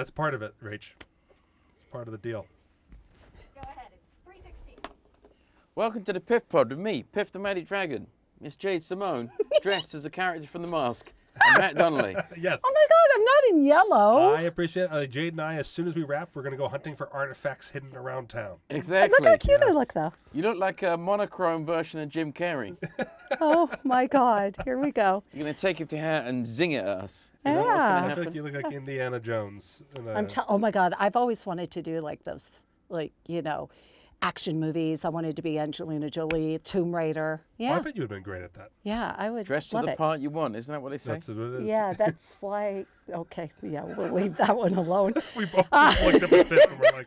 That's part of it, Rach. It's part of the deal. Go ahead. It's 3:16. Welcome to the Piffpod with me, Piff the Mighty Dragon, Miss Jade Simone, dressed as a character from The Mask, and Matt Donnelly. Yes. Oh my God, I'm not in yellow. I appreciate it. Jade and I, as soon as we wrap, we're going to go hunting for artifacts hidden around town. Exactly. Look how cute I look, though. You look like a monochrome version of Jim Carrey. Oh my God. Here we go. You're going to take off your hat and zing it at us. Is that what's gonna Yeah. I happen? feel like you look like Indiana Jones. Oh my God. I've always wanted to do like those, action movies. I wanted to be Angelina Jolie, Tomb Raider. Well, I Yeah. bet you would have been great at that. Yeah, I would Dress to love the it. part you want, isn't that what they say? That's what it is. Yeah, that's why. Okay, yeah, we'll leave that one alone. We both just looked up at this and we're like,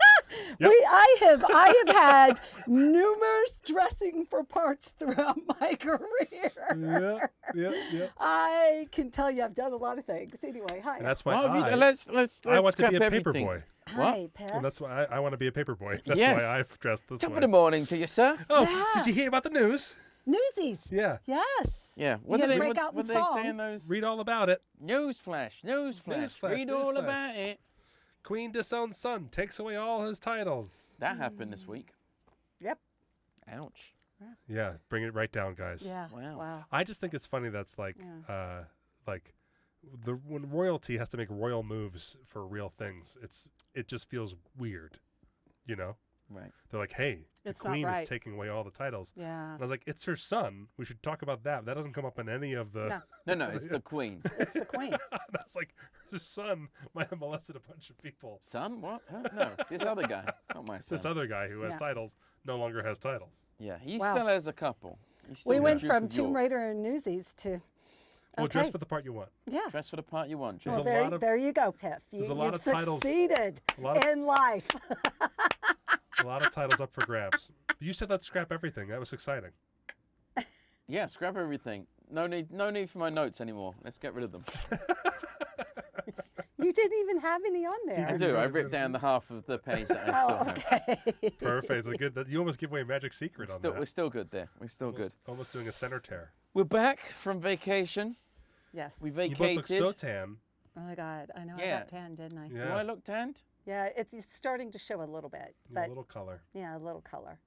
yep. I have had numerous dressing for parts throughout my career. Yeah. I can tell you I've done a lot of things. Anyway, hi. And that's why Well, I let's want to scrap be a everything. paper boy. Hi, Piff. And that's why I want to be a paper boy. That's Yes. why I've dressed this Top way. of the morning to you, sir. Oh, Yeah. did you hear about the news? Newsies. Yeah. Yes. Yeah. You gotta break out in what they song. say in those? Read all about it. Newsflash. Read all newsflash. about it. Queen disowns son, takes away all his titles. That happened this week. Yep. Ouch. Yeah, bring it right down, guys. Yeah. Wow. Wow. I just think it's funny that's like when royalty has to make royal moves for real things, it just feels weird, you know? Right. They're like, hey, It's the not queen right. is taking away all the titles. Yeah. And I was like, it's her son. We should talk about that. That doesn't come up in any of the. No. No, it's the queen. It's the queen. And I was like, her son might have molested a bunch of people. Son? What? Huh? No, this other guy. Not my son. This other guy who has Yeah. titles no longer has titles. Yeah, he Wow. still has a couple. He's still We the went Duke from of Tomb York. Raider and Newsies to. Well, Okay. dress for the part you want. Yeah. Dress for the part you want. There's Jade. a Well, lot of- there you go, Piff. there's a lot You've of titles- succeeded a lot of- in life. A lot of titles up for grabs. You said let's scrap everything. That was exciting. Yeah, scrap everything. No need for my notes anymore. Let's get rid of them. You didn't even have any on there. I do. I ripped down the half of the page that I still Oh, have. okay. Perfect. It's a good. You almost give away a magic secret on that. We're still good there. We're still almost, good. Almost doing a center tear. We're back from vacation. Yes. We You both vacated. look so tan. Oh my God, I know I Yeah. got tan, didn't I? Yeah. Do I look tanned? Yeah, it's starting to show a little bit, A but little color. yeah, a little color.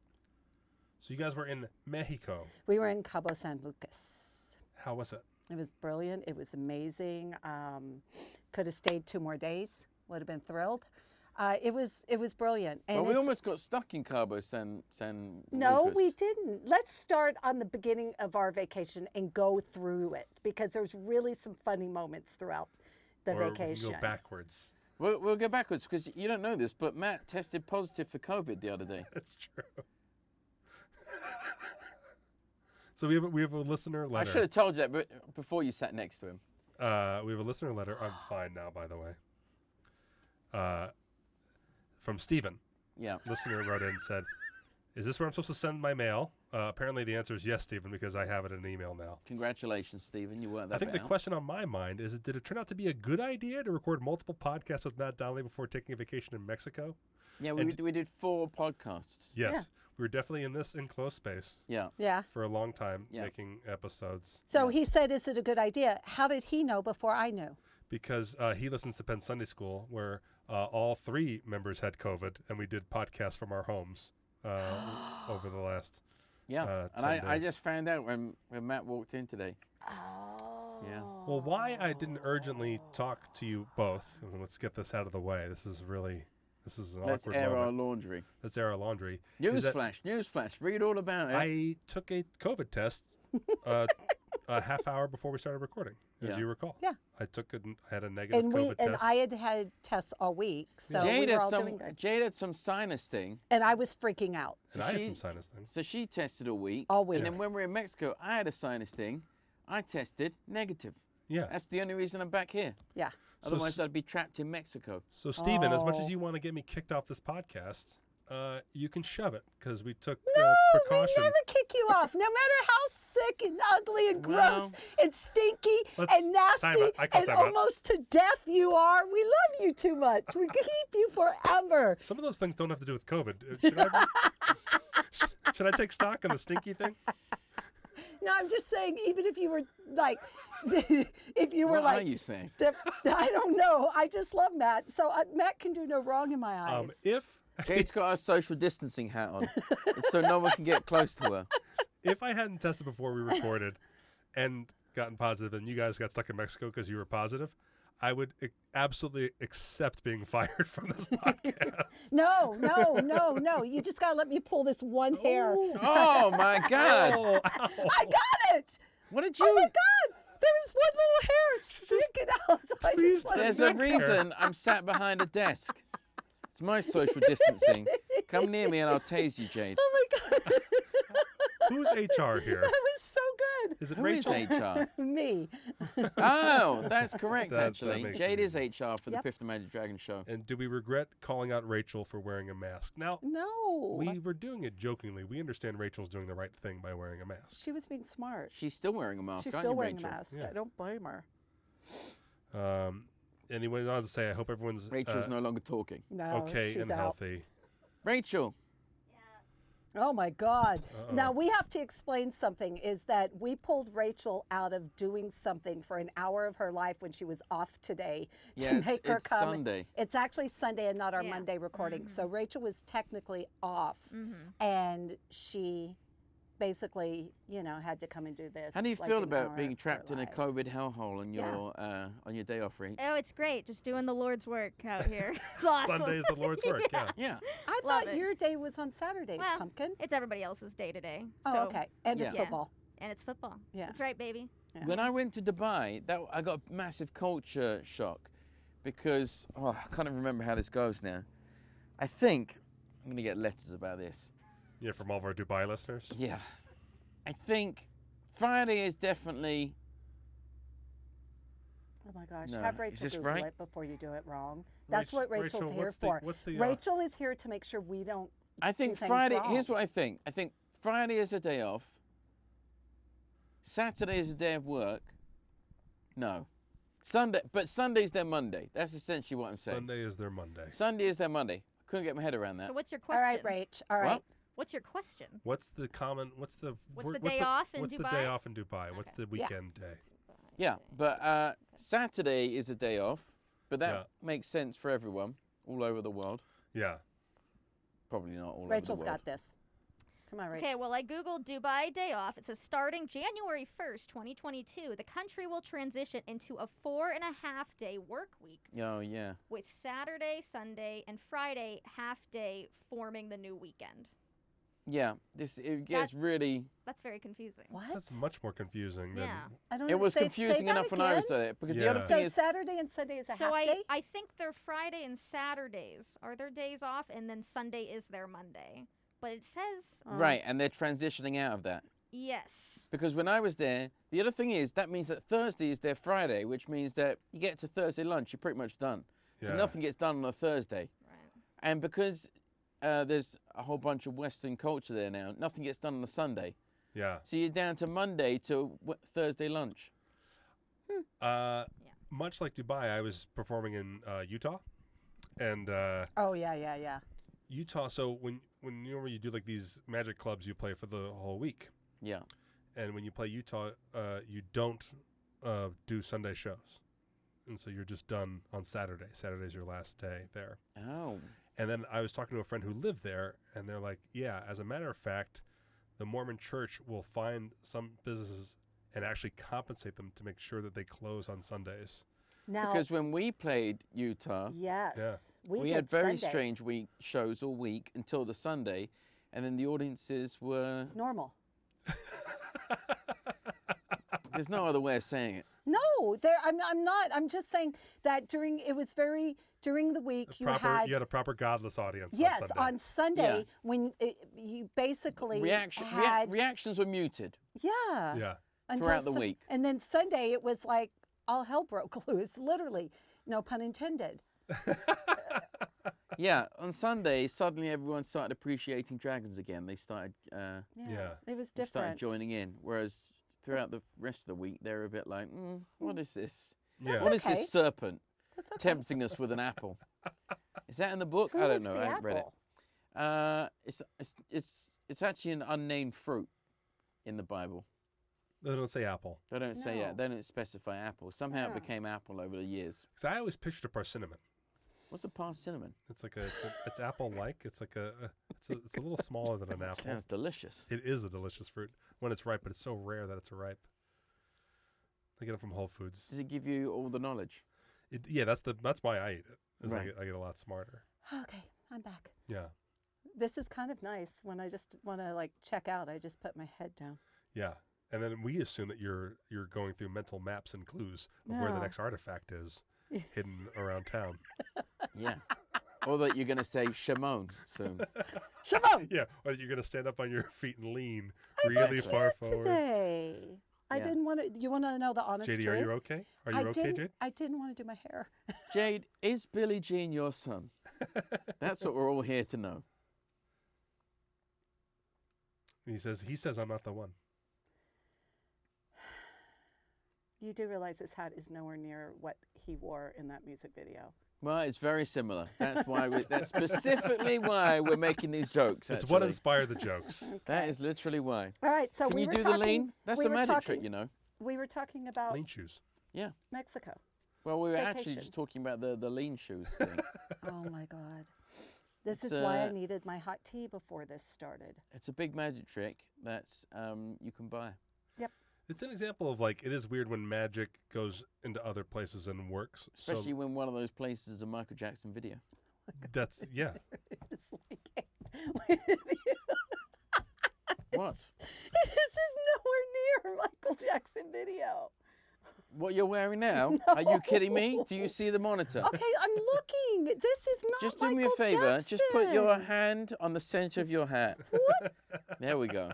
So you guys were in Mexico. We were in Cabo San Lucas. How was it? It was brilliant. It was amazing. Could have stayed 2 more days. Would have been thrilled. It was brilliant. And Well, we it's- almost got stuck in Cabo San No, Lucas. we didn't. Let's start on the beginning of our vacation and go through it because there's really some funny moments throughout the Or vacation. we can go backwards. We'll go backwards because you don't know this, but Matt tested positive for COVID the other day. That's true. So we have a listener letter. I should have told you that before you sat next to him. We have a listener letter. I'm fine now, by the way. From Stephen. Yeah. Listener wrote in and said, "Is this where I'm supposed to send my mail?" Apparently, the answer is yes, Stephen, because I have it in an email now. Congratulations, Stephen. You weren't that I think bit the out. question on my mind is: did it turn out to be a good idea to record multiple podcasts with Matt Donnelly before taking a vacation in Mexico? Yeah, and- we did 4 podcasts. Yes, Yeah. we were definitely in this enclosed space Yeah. Yeah. for a long time, Yeah. making episodes. So he said, "Is it a good idea?" How did he know before I knew? Because he listens to Penn Sunday School, where all 3 members had COVID, and we did podcasts from our homes over the last. Yeah. And 10 I days. just found out when Matt walked in today. Oh. Yeah. Well, why I didn't urgently talk to you both, and let's get this out of the way. This is an Let's awkward air our moment. laundry. Let's air our laundry. is that Newsflash. Read all about it. I took a COVID test a half hour before we started recording, as Yeah. you recall. Yeah. I had a negative And COVID test. I had tests all week, so Jade we were had all doing good. Jade had some sinus thing. And I was freaking out and I had some sinus things. So she tested a week. all week. And then when we were in Mexico, I had a sinus thing. I tested negative. Yeah. That's the only reason I'm back here. Yeah. So Otherwise, I'd be trapped in Mexico. So, Stephen, as much as Oh. you want to get me kicked off this podcast, you can shove it because we took No, precaution. we never kick you off, no matter how sick and ugly and gross Well, and stinky let's and time nasty out. I call and time out. almost to death you are. We love you too much. We keep you forever. Some of those things don't have to do with COVID. Should I take stock on the stinky thing? No, I'm just saying, even if you were like if you were What like, are you saying? I don't know. I just love Matt. So Matt can do no wrong in my eyes. If Jade's got her social distancing hat on, so no one can get close to her. if I hadn't tested before we recorded and gotten positive, and you guys got stuck in Mexico because you were positive, I would absolutely accept being fired from this podcast. No. You just gotta let me pull this one hair. Oh my God! Oh, ow. I got it. What did you? Oh my God! There was one little hair sticking out. I tweezed just wanted There's to- a reason I'm sat behind a desk. It's my social distancing. Come near me and I'll tase you, Jade. Oh my God! Who's HR here? That was so good. Is it Who is Rachel? HR? Me. Oh, that's correct, That actually. makes Jade sense. is HR for the Yep. Piff the Magic Dragon show. And do we regret calling out Rachel for wearing a mask? Now, No. we were doing it jokingly. We understand Rachel's doing the right thing by wearing a mask. She was being smart. She's still wearing a mask, She's aren't still you, wearing Rachel? a mask. Yeah. I don't blame her. Anyway, I want to say I hope everyone's Rachel's no longer talking. No, okay she's and out. healthy. Rachel, Oh my God. Uh-oh. Now we have to explain something is that we pulled Rachel out of doing something for an hour of her life when she was off today to Yeah, make her it's come. Sunday. It's actually Sunday and not our Yeah. Monday recording. So Rachel was technically off and she basically, had to come and do this. how do you like feel an about hour being of trapped her in a life. COVID hellhole Yeah. on your day off, Rach? Oh, it's great. Just doing the Lord's work out here. It's awesome. Sunday's the Lord's work, yeah. Yeah. I Love thought it. your day was on Saturdays, Well, Pumpkin. It's everybody else's day today. Oh, so- okay. And it's Yeah. football. And it's football. Yeah. That's right, baby. Yeah. When I went to Dubai, I got a massive culture shock because I can't even remember how this goes now. I think I'm gonna get letters about this. Yeah, from all of our Dubai listeners. Yeah, I think Friday is definitely. Oh my gosh. No. Have Is Rachel this Google right? it before you do it wrong. That's what Rachel, Rachel's here what's the- for. what's the, Rachel is here to make sure we don't I think do things Friday. wrong. Here's what I think. I think Friday is a day off. Saturday is a day of work. No, Sunday. But Sunday's their Monday. That's essentially what I'm saying. Sunday is their Monday. Sunday is their Monday. I couldn't get my head around that. So what's your All question? right, Rach. All right. What's your question? What's the common? What's the day off in What's the Dubai? day off in Dubai? What's Okay. the weekend day? Yeah, but Saturday is a day off, but that Yeah. makes sense for everyone all over the world. Yeah. Probably not all Rachel's over the world. got this. Come on, Rach. Okay, well, I Googled Dubai day off. It says starting January 1st, 2022, the country will transition into a 4.5-day work week Oh, yeah. with Saturday, Sunday, and Friday half day forming the new weekend. Yeah, it gets really. That's very confusing. What? That's much more confusing than. Yeah. I don't It was say confusing that enough when I was again. at it because the other Yeah. thing So is. Saturday and Sunday is a So half day? I think they're Friday and Saturdays are their days off, and then Sunday is their Monday. But it says Right, and they're transitioning out of that. yes. Because when I was there, the other thing is that means that Thursday is their Friday, which means that you get to Thursday lunch, you're pretty much done. So Yeah. nothing gets done on a Thursday. Right. And because there's a whole bunch of Western culture there now, nothing gets done on a Sunday. Yeah. So you're down to Monday to Thursday lunch. Much like Dubai, I was performing in Utah, and Oh, yeah. Utah. So when you do like these magic clubs, you play for the whole week, Yeah. and when you play Utah, you don't do Sunday shows, and so you're just done on Saturday. Saturday's your last day there. Oh. And then I was talking to a friend who lived there, and they're like, yeah, as a matter of fact, the Mormon church will find some businesses and actually compensate them to make sure that they close on Sundays. Now, Because when we played Utah, yes, Yeah. we we did had very Sunday. strange shows all week until the Sunday, and then the audiences were. Normal. There's no other way of saying it. No, I'm not. I'm just saying that during the week you had You had a proper godless audience. yes on Sunday. on Sunday Yeah. when you basically Reactions were muted yeah until throughout the week. and then Sunday it was like all hell broke loose, literally, no pun intended. Yeah, on Sunday, suddenly everyone started appreciating dragons again. They started, Yeah. It was they started different. joining in. Whereas throughout the rest of the week, they were a bit like, what is this? Yeah. What is okay. this serpent That's okay. tempting us with an apple? Is that in the book? Who I don't is know. the I haven't read it. apple? It's actually an unnamed fruit in the Bible. They don't say apple. They don't say No. They don't specify apple. Somehow it Yeah. became apple over the years. Because I always pictured a persimmon. What's a cinnamon? It's like it's apple-like. It's like it's a little smaller than an apple. Sounds delicious. It is a delicious fruit when it's ripe, but it's so rare that it's ripe. I get it from Whole Foods. Does it give you all the knowledge? Yeah, that's why I eat it. Is Right. I get a lot smarter. Okay, I'm back. Yeah, This is kind of nice when I just want to like check out. I just put my head down. yeah. And then we assume that you're going through mental maps and clues of where the No. next artifact is hidden around town. Yeah. Or that you're going to say Shimon soon. Shalom. Yeah, or that you're gonna stand up on your feet and lean really Exactly. far forward. Today, I Yeah. didn't want to. You want to know the honest JD, truth? are you okay? Are you I okay, didn't. Jade? I didn't want to do my hair. Jade, is Billie Jean your son? That's what we're all here to know. He says I'm not the one. You do realize this hat is nowhere near what he wore in that music video. Well, it's very similar. That's specifically why we're making these jokes. It's what actually. inspired the jokes. That is literally why. All right, so Can we you were do talking, the lean? That's we a were magic talking, trick, you know. We were talking about Lean shoes. Mexico. Well, we were actually Vacation. just talking about the lean shoes thing. Oh my God. This It's, is why I needed my hot tea before this started. It's a big magic trick that's you can buy. It's an example of like it is weird when magic goes into other places and works. Especially when one of those places is a Michael Jackson video. That's yeah. It's like, What? this is nowhere near Michael Jackson video. What you're wearing now? Are you kidding me? Do you see the monitor? Okay, I'm looking. This is not Just do Michael me a favor. Just put your Jackson. hand on the center of your hat. There we go.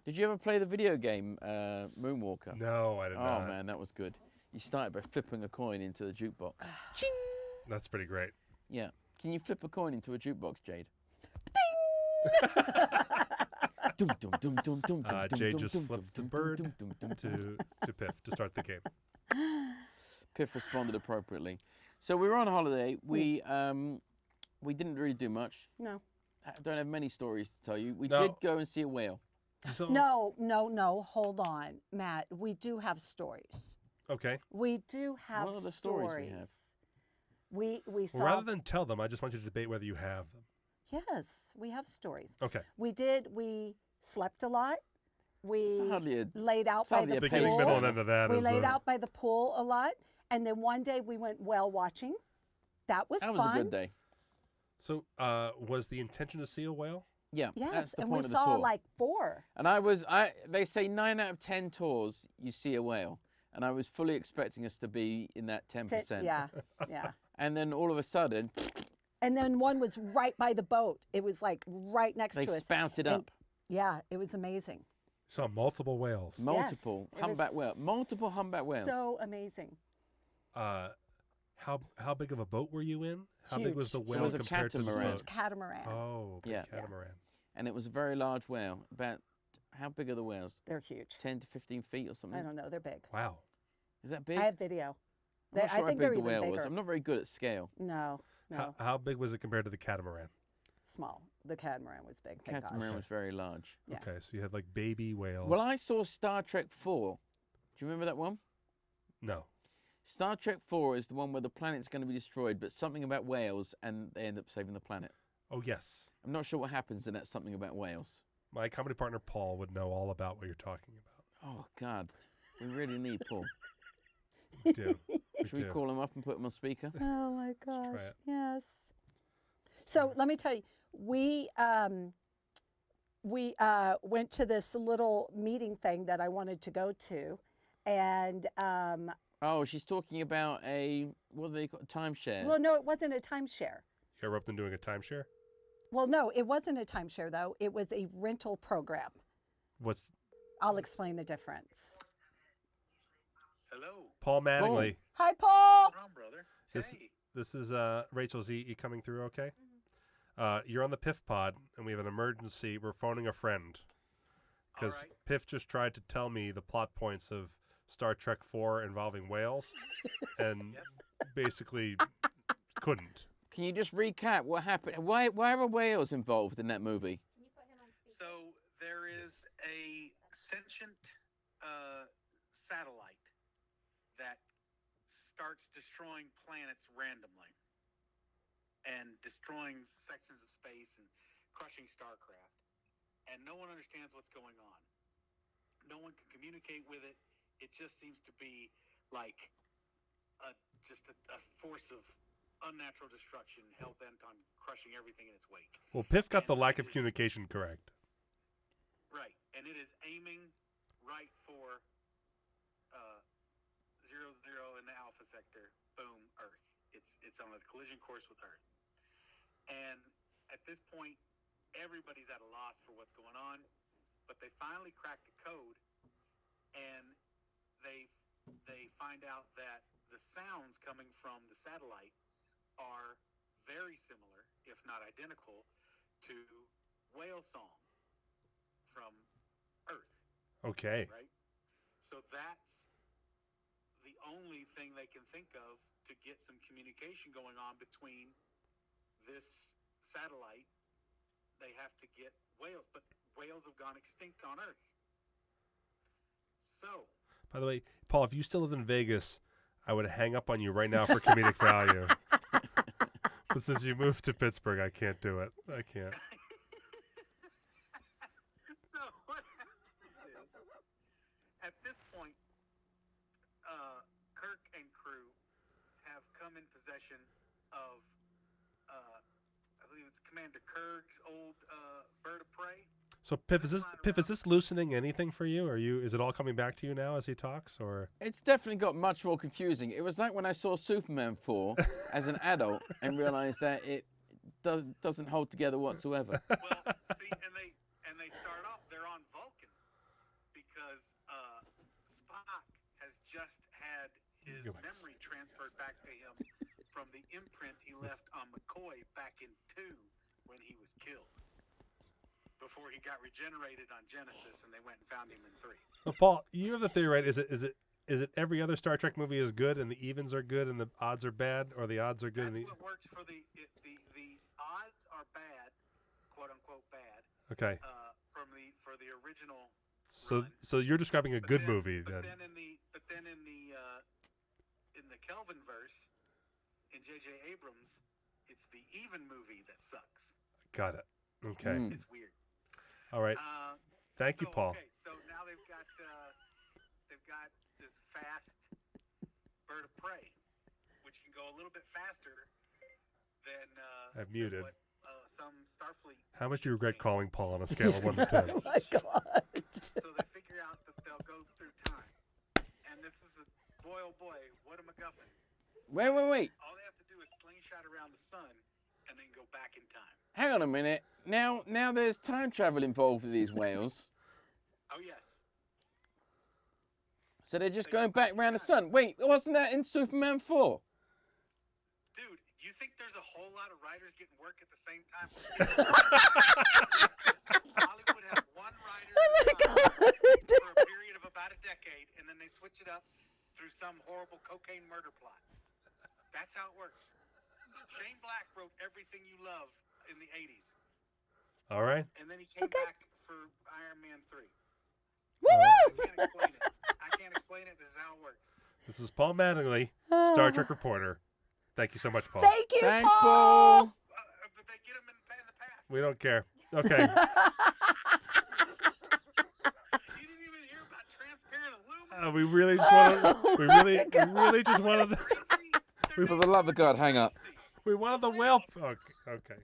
Did you ever play the video game Moonwalker? No, I did Oh not. man, that was good. You started by flipping a coin into the jukebox. Ching! That's pretty great. Yeah. Can you flip a coin into a jukebox, Jade? Dum, dum, dum, dum, dum, dum, dum, Jade dum, just dum, flipped dum, the dum, bird dum, dum, dum, dum. to Piff to start the game. Piff responded appropriately. So we were on holiday. We didn't really do much. No. I don't have many stories to tell you. We No. did go and see a whale. So, No. Hold on, Matt. We do have stories. Okay. We do have What are the stories we have? We saw. Well, rather than tell them, I just want you to debate whether you have them. Yes, we have stories. Okay. We slept a lot. We It's hardly a laid out it's by hardly the a Beginning, pool. middle, and end of that We is, laid out by the pool a lot, and then one day we went whale watching. That was that fun. was a good day. So, was the intention to see a whale? Yeah, Yes, that's the and point we of the saw tour. like 4. And they say 9 out of 10 tours you see a whale, and I was fully expecting us to be in that 10%. Yeah, yeah. And then all of a sudden, And then one was right by the boat. It was like right next they to us. spouted And- up. Yeah, it was amazing. Saw multiple whales. Multiple it was humpback whales. Multiple humpback whales. So amazing. How big of a boat were you in? How big was the Huge. whale It was a compared to the catamaran. boat? Huge catamaran. Oh, big Yeah. catamaran. And it was a very large whale. About, how big are the whales? They're huge. 10 to 15 feet or something? I don't know. They're big. Wow. Is that big? I have video. I'm not I sure think how they're big the even whale was. bigger. I'm not very good at scale. No, How big was it compared to the catamaran? small. The catamaran was big. Thank Catamaran gosh. was very large. Yeah. Okay, so you had like baby whales. Well, I saw Star Trek 4. Do you remember that one? No. Star Trek 4 is the one where the planet's going to be destroyed, but something about whales, and they end up saving the planet. Oh, yes. I'm not sure what happens in that something about whales. My comedy partner Paul would know all about what you're talking about. Oh, God. We really need Paul. We do. Should we do. call him up and put him on speaker? Oh my try gosh. it. Yes. So let me tell you, we went to this little meeting thing that I wanted to go to, and Oh, she's talking about what do they call timeshare? well, no, it wasn't a timeshare. You ever up them doing a timeshare? Well, no, it wasn't a timeshare though. It was a rental program. What's I'll explain the difference. Hello. Paul Mattingly? Hi, Paul. What's wrong, brother? This Hey. this is Rachel Z. You coming through okay? You're on the Piffpod, and we have an emergency. We're phoning a friend because Alright. Piff just tried to tell me the plot points of Star Trek 4 involving whales, and basically couldn't. Can you just recap what happened? Why are whales involved in that movie? So there is a sentient planets randomly and destroying sections of space and crushing starcraft. And no one understands what's going on. No one can communicate with it. It just seems to be like just a force of unnatural destruction, hell-bent on crushing everything in its wake. Well, Piff got the And lack it of is- communication correct. Right, and it is aiming right for 0-0 in the Alpha Sector. Boom, Earth. It's on a collision course with Earth. And at this point, everybody's at a loss for what's going on, but they finally crack the code, and they find out that the sounds coming from the satellite are very similar, if not identical, to whale song from Earth, Okay. right? So that's the only thing they can think of to get some communication going on between this satellite. They have to get whales, but whales have gone extinct on Earth. So, By the way, Paul, if you still lived in Vegas, I would hang up on you right now for comedic value. But since you moved to Pittsburgh, I can't do it. I can't. so what happens is, at this point, Kirk and crew have come in possession of, I believe it's Commander Kirk's old bird of prey. So Piff, is this loosening anything for you? Is it all coming back to you now as he talks, or? It's definitely got much more confusing. It was like when I saw Superman 4 as an adult and realized that it doesn't hold together whatsoever. Well, see, and they start off. They're on Vulcan because Spock has just had his memory transferred back to him from the imprint he left on McCoy back in 2 when he was killed. Before he got regenerated on Genesis, and they went and found him in 3. Well, Paul, you have the theory, right? Is it every other Star Trek movie is good and the evens are good and the odds are bad, or the odds are good and That's the? what works for the odds are bad, quote unquote bad. Okay. For the original. So run. so you're describing a But good then- movie but then. then in the Kelvin verse, in J.J. Abrams, it's the even movie that sucks. Got it. Okay. Mm. It's weird. All right. Thank you, So, Paul. Okay, so now they've got this fast bird of prey, which can go a little bit faster than I've than muted. what, some Starfleet. How much do you ships regret can. calling Paul on a scale of 1 to 10? Oh my God. So they figure out that they'll go through time, and this is boy, oh boy, what a MacGuffin! Wait. All they have to do is slingshot around the sun, and then go back in time. Hang on a minute. Now there's time travel involved with these whales. Oh yes. So they're just going back around the sun. Wait, wasn't that in Superman 4? Dude, you think there's a whole lot of writers getting work at the same time? Hollywood has one writer at a time for a period of about a decade, and then they switch it up through some horrible cocaine murder plot. That's how it works. Shane Black wrote Everything You Love in the 80s, All right. and then he came back for Iron Man 3. Woo! I can't explain it. I can't explain it. This is how it works. This is Paul Mattingly, Star Trek reporter. Thank you so much, Paul. Thank you, Thanks, Paul. Paul. But they get him in the past. We don't care. Okay. You didn't even hear about transparent aluminum. We really just wanted. We really just wanted. Crazy. For the love of God, hang up. We wanted the whale. Okay.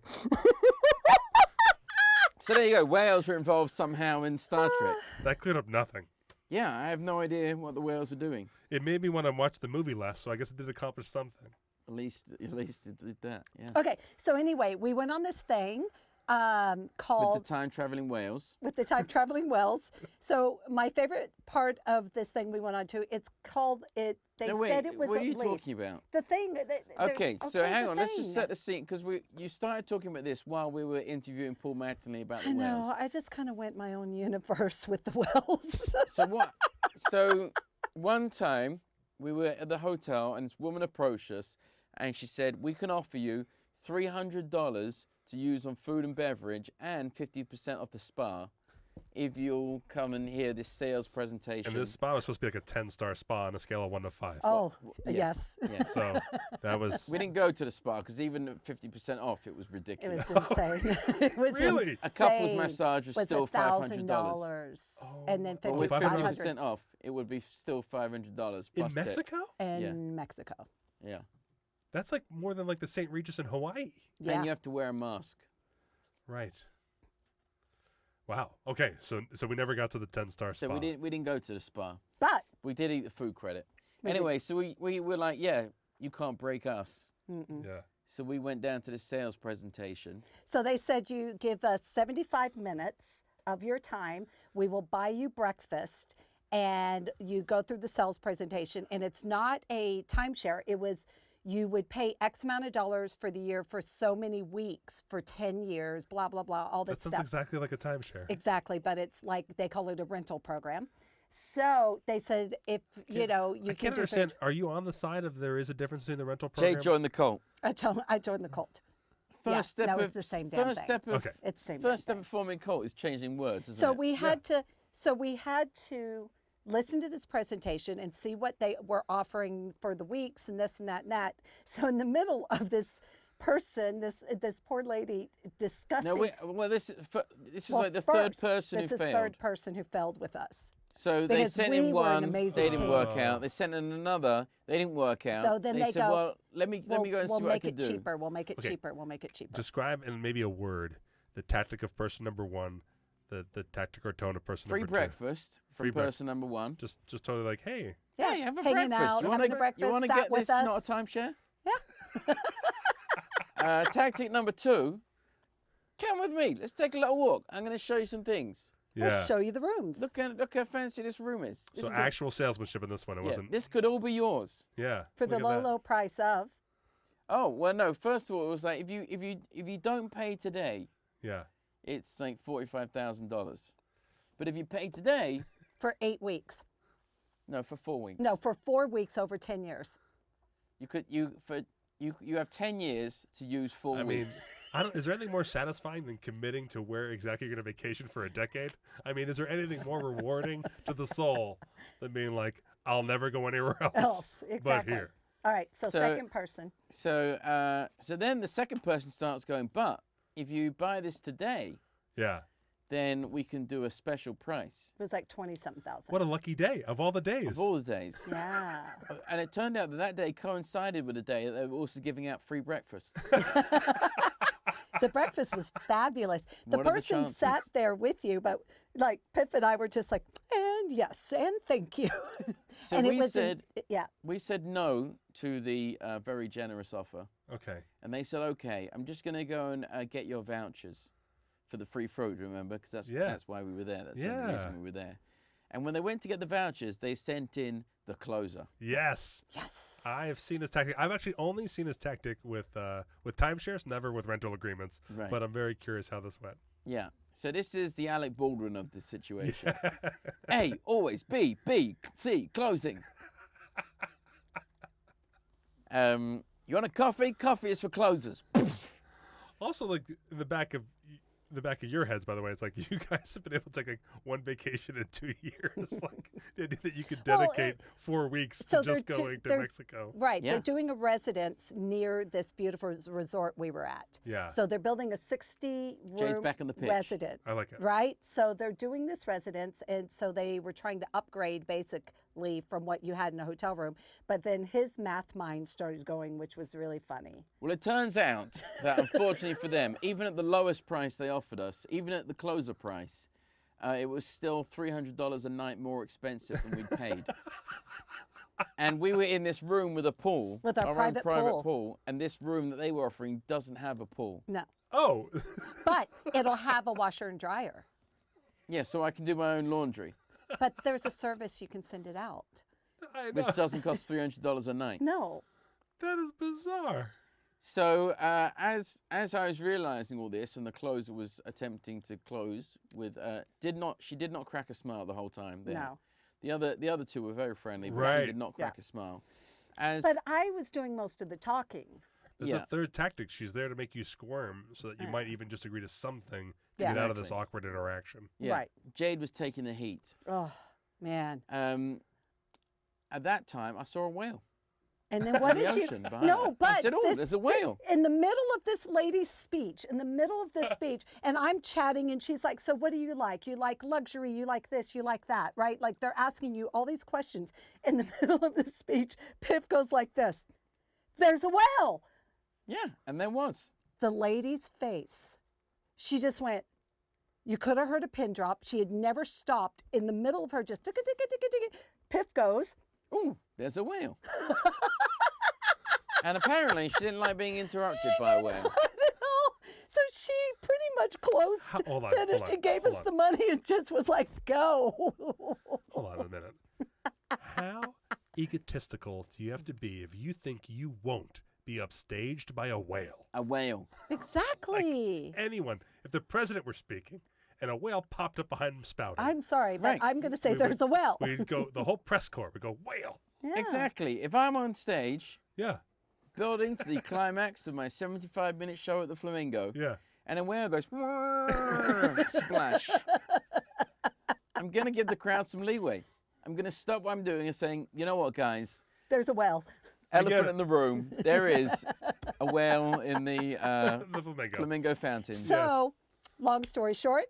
So there you go. Whales were involved somehow in Star Trek. That cleared up nothing. Yeah, I have no idea what the whales were doing. It made me want to watch the movie less, so I guess it did accomplish something. At least it did that. Yeah. Okay, so anyway, we went on this thing With called the time traveling whales. with the time traveling wells. So my favorite part of this thing we went on to, it's called it. They No, wait, said it was what are at you least talking about? the thing. Okay, so hang the on. Let's just thing. set the scene because you started talking about this while we were interviewing Paul Mattingly about the I know. whales. I just kind of went my own universe with the wells. So what? So one time we were at the hotel and this woman approached us and she said, "We can offer you $300 to use on food and beverage and 50% off the spa if you'll come and hear this sales presentation. And this spa was supposed to be like a 10-star spa on a scale of 1 to 5. Oh, yes. yes. Yes. So that was We didn't go to the spa because even at 50% off, it was It ridiculous. was insane. It was Really? insane. A couple's massage was still $500. $1,000, and then But with 500. 50% off, it would be still $500 plus in tip. Mexico. in Yeah. Mexico. Yeah. That's like more than like the St. Regis in Hawaii. Yeah. And you have to wear a mask. Right. Wow. Okay. So we never got to the 10-star So spa. we didn't go to the spa. But We did eat the food credit. We did. Anyway, so we were like, yeah, you can't break us. Yeah. So we went down to the sales presentation. so they said you give us 75 minutes of your time. We will buy you breakfast, and you go through the sales presentation. And it's not a timeshare. It was you would pay X amount of dollars for the year for so many weeks for 10 years. Blah blah blah. All That this sounds stuff. exactly like a timeshare. Exactly, but it's like they call it a rental program. So they said if you know you I can can't do understand. Are you on the side of there is a difference between the rental Jay program? joined the cult. I joined the cult. First Yeah, step no, of it's the same damn first thing. step of Okay. It's the same. damn first step thing. of forming a cult is changing words, isn't So it? we had to listen to this presentation and see what they were offering for the weeks and this and that and that. So in the middle of this person, this poor lady discussing. No, well, this is well, like the third first, person who this is the failed. third person who failed with us. So they because sent we in were an one, amazing they didn't team. work out. They sent in another, they didn't work out. So then they said, go, well, let me go and we'll see what I make can it do. cheaper. We'll make it Okay. cheaper. We'll make it cheaper. Describe in maybe a word the tactic of person number 1, the tactic or tone of person Free number breakfast from Free person number 1. 2. Just totally like, hey, Yeah, Hey, have a hanging breakfast. out, you having a breakfast, You want to sat get with this? us. Not a timeshare. Yeah. Tactic number 2. Come with me. Let's take a little walk. I'm going to show you some things. yeah. We'll show you the rooms. Look how fancy this room is. This So could- actual salesmanship in this one. It yeah, wasn't. this could all be yours. Yeah. for the look at low, that. low price of. Oh well, no. First of all, it was like if you don't pay today, Yeah. it's like $45,000. But if you pay today, For 8 weeks. no, for 4 weeks. No, for 4 weeks over 10 years. You have 10 years to use 4 I mean, weeks. is there anything more satisfying than committing to where exactly you're going to vacation for a decade? I mean, is there anything more rewarding to the soul than being like, I'll never go anywhere else, Exactly. but here? All right, so So- second person. So then the second person starts going, but if you buy this today, Yeah. then we can do a special price It was like 20-something thousand. What a lucky day of all the days. of all the days. Yeah. And it turned out that that day coincided with the day that they were also giving out free breakfast. The breakfast was fabulous. The What are the person sat chances? there with you, but like Piff and I were just like, and yes, and thank you. So and we it was said yeah. we said no to the very generous offer, Okay. and they said, okay, I'm just going to go and get your vouchers for the free fruit. Remember, because that's why we were there. That's the only reason Yeah. we were there. And when they went to get the vouchers, they sent in the closer. Yes. Yes. I have seen his tactic. I've actually only seen his tactic with timeshares, never with rental agreements. Right. But I'm very curious how this went. Yeah. So this is the Alec Baldwin of this situation. A, always. B, C, closing. You want a coffee? Coffee is for closers. Also, like in the back of your heads, by the way, it's like you guys have been able to take like one vacation in 2 years. Like the idea that you could Well, dedicate 4 weeks so to just they're going to they're- Mexico. Right. Yeah. They're doing a residence near this beautiful resort we were at. Yeah. So they're building a 60-room Jay's back on the pitch. resident. I like it. Right? So they're doing this residence, and so they were trying to upgrade basically from what you had in a hotel room. But then his math mind started going, which was really funny. Well, it turns out that unfortunately for them, even at the lowest price they offered us, even at the closer price, it was still $300 a night more expensive than we'd paid. And we were in this room with a pool, With our own private pool, and this room that they were offering doesn't have a pool. No. Oh. But it'll have a washer and dryer. Yeah, so I can do my own laundry, But there's a service you can send it out. I know. which doesn't cost $300 a night. No. That is bizarre. So as I was realizing all this, and the closer was attempting to close with, she did not crack a smile the whole time. There. No. The other two were very friendly, but Right. she did not crack a smile. As But I was doing most of the talking. There's Yeah. a third tactic. She's there to make you squirm so that you might even just agree to something to Yeah. get out of this Exactly. awkward interaction. Yeah. Right. Jade was taking the heat. Oh, man. At that time, I saw a whale And then in what the did you? ocean behind No, her. but I said, "Oh, this- there's a whale." In the middle of this lady's speech, and I'm chatting, and she's like, "So what do you like? You like luxury? You like this? You like that? Right?" Like they're asking you all these questions. In the middle of the speech, Piff goes like this: "There's a whale." Yeah, and there was. The lady's face, she just went. You could have heard a pin drop. She had never stopped in the middle of her just. Piff goes. "Ooh, there's a whale." And apparently, she didn't like being interrupted by a whale. So she pretty much closed, Hold on, finished, hold on, and gave hold us on. the money and just was like, go. Hold on a minute. How egotistical do you have to be if you think you won't be upstaged by a whale? A whale. Exactly. Anyone, if the president were speaking and a whale popped up behind him spouting, I'm sorry, but Right. I'm going to say We there's a well. we'd go, the whole press corps would go, whale. Yeah. Exactly. If I'm on stage, Yeah, building to the climax of my 75-minute show at the Flamingo, yeah. and a whale goes, splash. I'm going to give the crowd some leeway. I'm going to stop what I'm doing and saying, "You know what, guys? There's a well. I get Elephant it. in the room. There is a whale in the The flamingo. Flamingo fountain." So, long story short,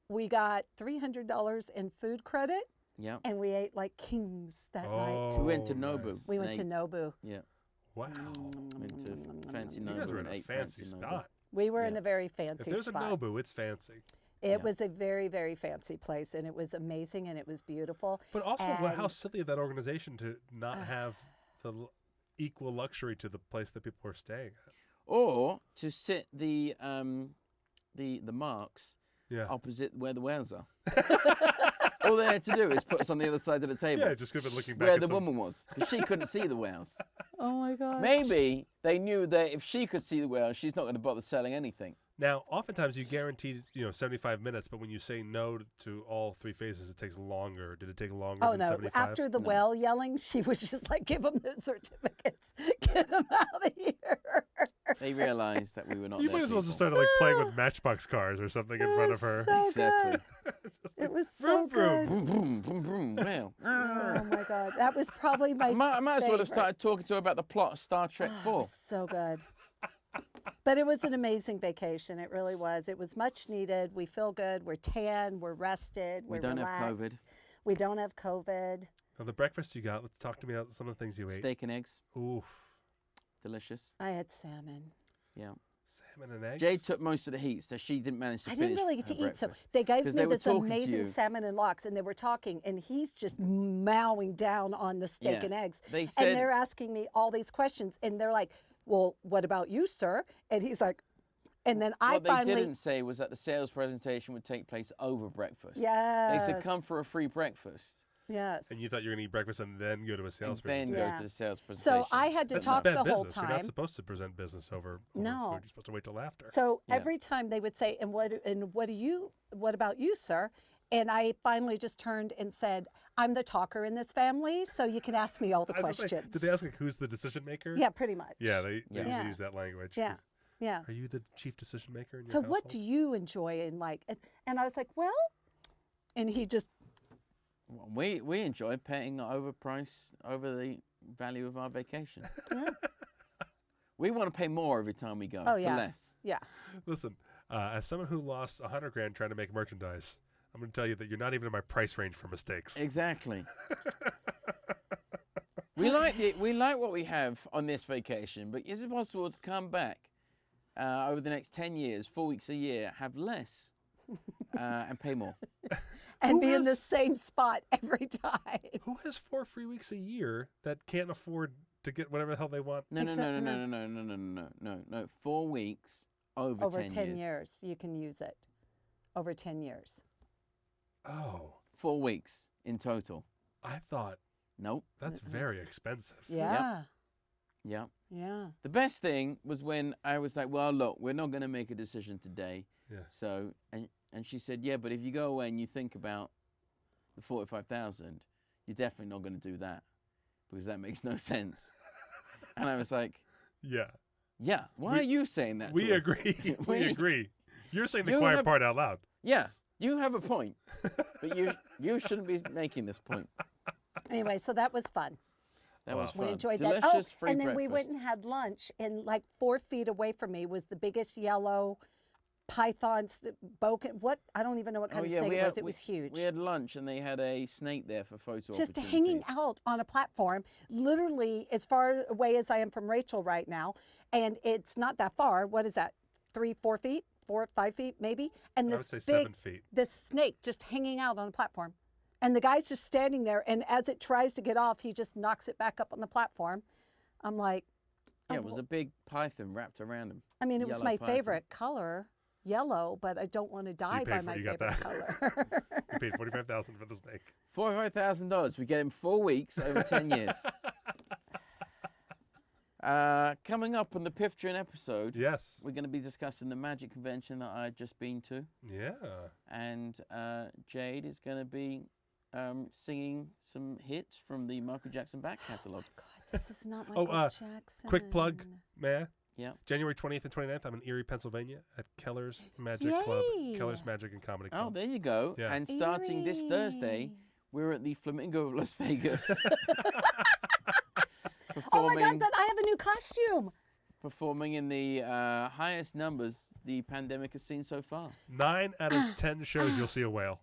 we got $300 in food credit, Yeah. and we ate like kings that night. We went to Oh, Nobu. nice. We went to Ate- Nobu. Yeah. Wow. Went to fancy You Nobu guys were in and a ate fancy Nobu. spot. We were in Yeah. a very If fancy there's spot. a Nobu, it's fancy. It Yeah. was a very, very fancy place, and it was amazing, and it was beautiful. But also, how And- silly of that organization to not have the equal luxury to the place that people were staying at. Or to sit the marks Yeah. opposite where the whales are. All they had to do is put us on the other side of the table, Yeah, just could have been looking back where at the some- woman was, because she couldn't see the whales. Oh my God. Maybe they knew that if she could see the whales, she's not going to bother selling anything. Now, oftentimes you guaranteed, 75 minutes, but when you say no to all three phases, it takes longer. Did it take longer Oh than no! 75? After the No. well yelling, she was just like, "Give them the certificates, get them out of here." They realized that we were not You their might as well just people. start like playing with Matchbox cars or something in It front was of her. So Exactly. good. It was so Vroom, vroom. good. Boom, boom, boom, boom, whale. Oh my God, that was probably my. I might as well have favorite. started talking to her about the plot of Star Trek Oh, it 4. was so good. But it was an amazing vacation. It really was. It was much needed. We feel good. We're tan. We're rested. We We're don't relaxed. have COVID. We don't have COVID. Now, the breakfast you got, let's talk to me about some of the things you ate. Steak and eggs, Oof. delicious. I had salmon. Yeah. Salmon and eggs? Jade took most of the heat, so she didn't manage to I finish didn't really get to her eat, so breakfast. they gave 'Cause me they were this talking to amazing you. salmon and lox, and they were talking, and he's just mowing down on the steak Yeah. and eggs. They And said, they're asking me all these questions, and they're like, "Well, what about you, sir?" And he's like, and then I what they finally, didn't say was that the sales presentation would take place over breakfast. yes, They said, "Come for a free breakfast yes. And you thought you were going to eat breakfast and then go to a sales and then presentation. go Yeah. to the sales presentation." So I had to That's talk bad the business. whole You're not time. supposed to present business over No. food. You're supposed to wait till after. So Yeah. every time they would say, "And what about you, sir?" And I finally just turned and said, "I'm the talker in this family, so you can ask me all the I was gonna say, questions." did they ask like, who's the decision maker? Yeah, pretty much. Yeah, they Yeah. usually Yeah. use that language. Yeah. Yeah. Are you the chief decision maker in your So household? what do you enjoy in like? And I was like, "Well," and he just, we enjoy paying over the value of our vacation. yeah. We want to pay more every time we go Oh, for yeah. less. Yeah. Listen, as someone who lost $100 grand trying to make merchandise, I'm going to tell you that you're not even in my price range for mistakes. Exactly. we like what we have on this vacation, but is it possible to come back over the next 10 years, 4 weeks a year, have less and pay more? And Who be in the has- same spot every time. Who has 4 free weeks a year that can't afford to get whatever the hell they want? No, no, Except no, no, no. no, no, no, no, no, no. 4 weeks over, Over 10 10 years. years, you can use it. Over 10 years. Oh, 4 weeks in total. I thought Nope. that's very expensive. Yeah. Yeah. Yeah. The best thing was when I was like, well, look, we're not going to make a decision today. Yeah. So, and she said, yeah, but if you go away and you think about the 45,000, you're definitely not going to do that because that makes no sense. And I was like, Yeah. Yeah. Why are you saying that? We to us? agree. We agree. You're saying the You quiet have- part out loud. Yeah. You have a point, but you shouldn't be making this point. Anyway, so that was fun. That Wow. was fun. We enjoyed Delicious that. Oh, free and then we breakfast. went and had lunch, and like 4 feet away from me was the biggest yellow python, what? I don't even know what kind of snake it was. It was huge. We had lunch, and they had a snake there for photo Just hanging opportunities. out on a platform, literally as far away as I am from Rachel right now, and it's not that far. What is that? 3, 4 feet? 4, 5 feet, maybe? And I would this say big, 7 feet. this snake just hanging out on a platform. And the guy's just standing there, and as it tries to get off, he just knocks it back up on the platform. I'm like, Yeah, oh, it was a big python wrapped around him. I mean, it was yellow my python. favorite color, yellow, but I don't want to die by paid my you got favorite that. color. You paid $45,000 for the snake. $45,000. We get him 4 weeks over 10 years. Coming up on the Piffdrin episode, Yes. we're going to be discussing the magic convention that I've just been to. Yeah. And Jade is going to be singing some hits from the Michael Jackson back catalogue. God, this is not Oh, Michael Jackson. Quick plug, Maya. Yeah. January 20th and 29th, I'm in Erie, Pennsylvania at Keller's Magic Club. Yay. Keller's Magic and Comedy Oh, Club. there you go. Yeah. And starting this Thursday, Erie. we're at the Flamingo of Las Vegas. Oh my God, I have a new costume. performing in the highest numbers the pandemic has seen so far. 9 out of 10 shows you'll see a whale.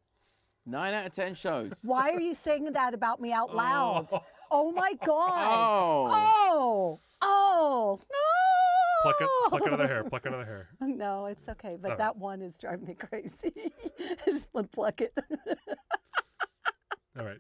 9 out of 10 shows. Why are you saying that about me out loud? Oh my God. Oh. Oh, no. Pluck another hair. Pluck another hair. No, it's okay. But All that one is driving me crazy. I just want to pluck it. All right.